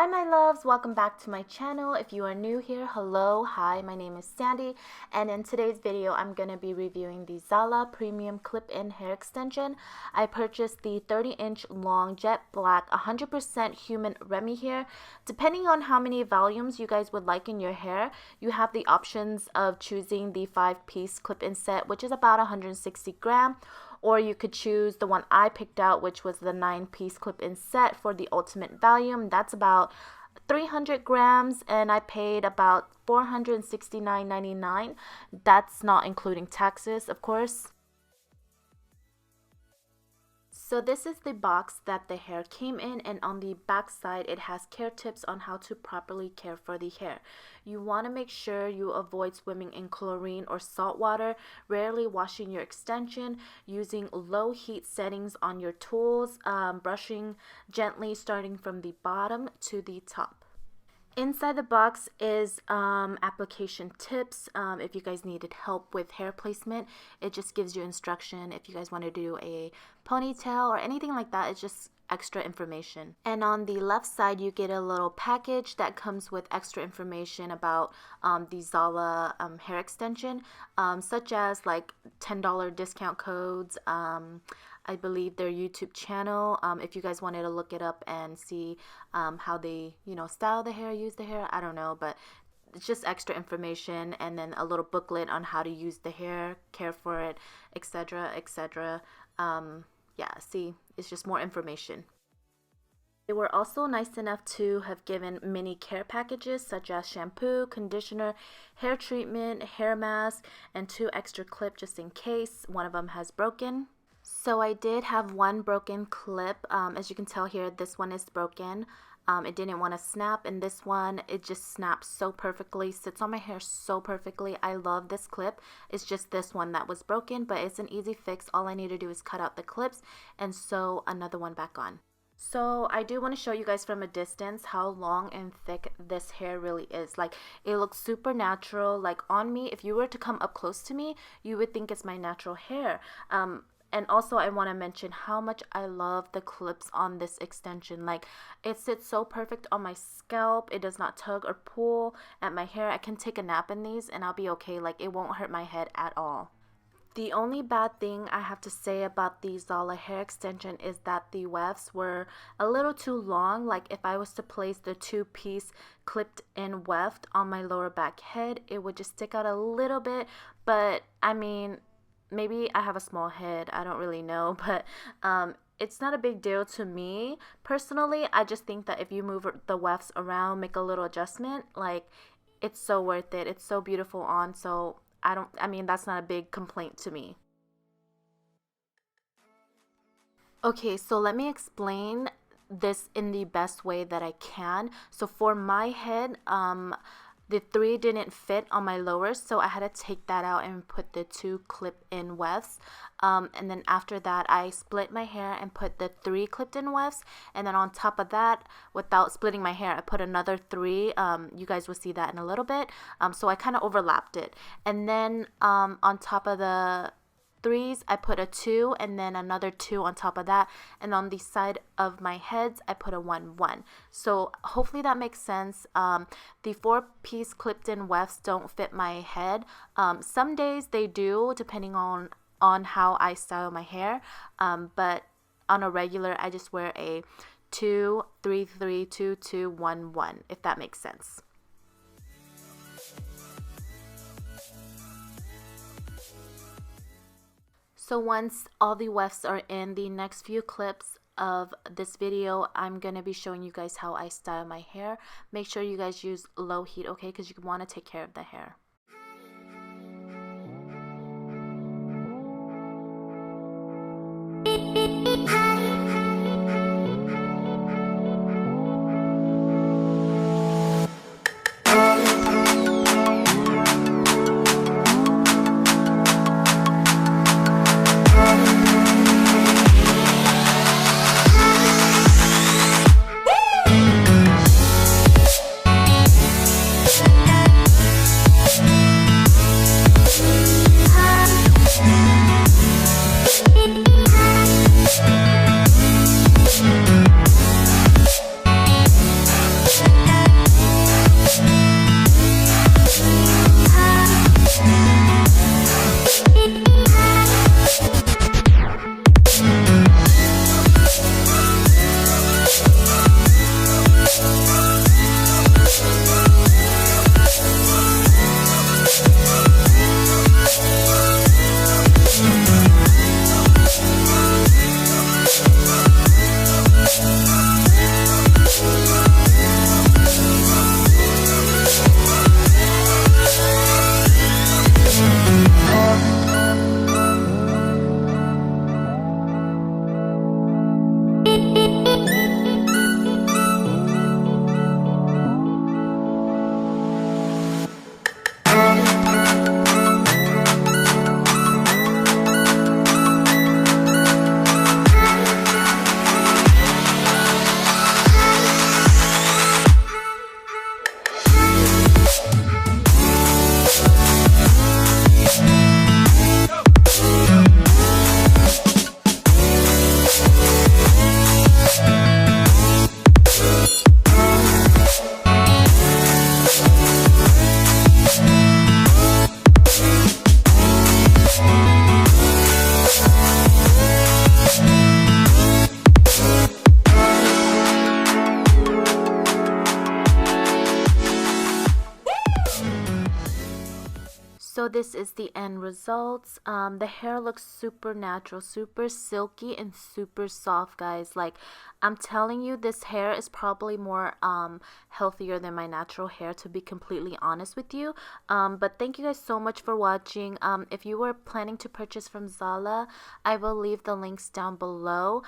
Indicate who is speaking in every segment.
Speaker 1: Hi my loves, welcome back to my channel. If you are new here, hello, hi, my name is Sandy, and in today's video I'm going to be reviewing the Zala Premium Clip-In Hair Extension. I purchased the 30-inch long jet black 100% human Remy hair. Depending on how many volumes you guys would like in your hair, you have the options of choosing the 5-piece clip-in set, which is about 160 grams. Or you could choose the one I picked out, which was the 9-piece clip-in set for the ultimate volume. That's about 300 grams, and I paid about $469.99. That's not including taxes, of course. So this is the box that the hair came in, and on the back side it has care tips on how to properly care for the hair. You want to make sure you avoid swimming in chlorine or salt water, rarely washing your extension, using low heat settings on your tools, brushing gently starting from the bottom to the top. Inside the box is application tips. If you guys needed help with hair placement, it just gives you instruction. If you guys want to do a ponytail or anything like that, it's just extra information. And on the left side you get a little package that comes with extra information about the Zala hair extension, such as like $10 discount codes, I believe their YouTube channel, if you guys wanted to look it up and see how they, style the hair, use the hair, I don't know, but it's just extra information, and then a little booklet on how to use the hair, care for it, etc., etc. Yeah, see, it's just more information. They were also nice enough to have given mini care packages such as shampoo, conditioner, hair treatment, hair mask, and 2 extra clips just in case one of them has broken. So I did have one broken clip. As you can tell here, this one is broken. It didn't want to snap, and this one, it just snaps so perfectly, sits on my hair so perfectly. I love this clip. It's just this one that was broken, but it's an easy fix. All I need to do is cut out the clips and sew another one back on. So I do want to show you guys from a distance how long and thick this hair really is. Like, it looks super natural. Like, on me, if you were to come up close to me, you would think it's my natural hair. And also I want to mention how much I love the clips on this extension. Like, it sits so perfect on my scalp. It does not tug or pull at my hair. I can take a nap in these and I'll be okay. Like, it won't hurt my head at all. The only bad thing I have to say about the Zala hair extension is that the wefts were a little too long. Like, if I was to place the 2-piece clipped in weft on my lower back head, it would just stick out a little bit. But I mean, maybe I have a small head, I don't really know, but it's not a big deal to me personally. I just think that if you move the wefts around, make a little adjustment, like, it's so worth it. It's so beautiful on, so I mean, that's not a big complaint to me. Okay, so let me explain this in the best way that I can. So for my head, the 3 didn't fit on my lower, so I had to take that out and put the 2 clip-in wefts. And then after that, I split my hair and put the 3 clipped-in wefts. And then on top of that, without splitting my hair, I put another 3. You guys will see that in a little bit. So I kind of overlapped it. And then on top of the 3s, I put a 2, and then another 2 on top of that, and on the side of my heads I put a 1. So hopefully that makes sense. The 4-piece clipped-in wefts don't fit my head. Some days they do, depending on how I style my hair, but on a regular I just wear a 2 3 3 2 2 1 1, if that makes sense. So once all the wefts are in, the next few clips of this video, I'm going to be showing you guys how I style my hair. Make sure you guys use low heat, okay, because you want to take care of the hair. So this is the end results. The hair looks super natural, super silky and super soft, guys. Like, I'm telling you, this hair is probably more healthier than my natural hair, to be completely honest with you. But thank you guys so much for watching. If you were planning to purchase from Zala, I will leave the links down below.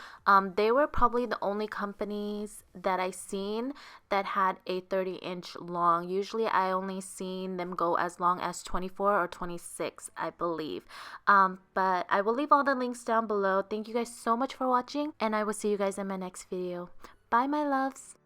Speaker 1: They were probably the only companies that I seen that had a 30-inch long. Usually I only seen them go as long as 24 or 26, I believe. But I will leave all the links down below. Thank you guys so much for watching, and I will see you guys in my next video. Bye, my loves.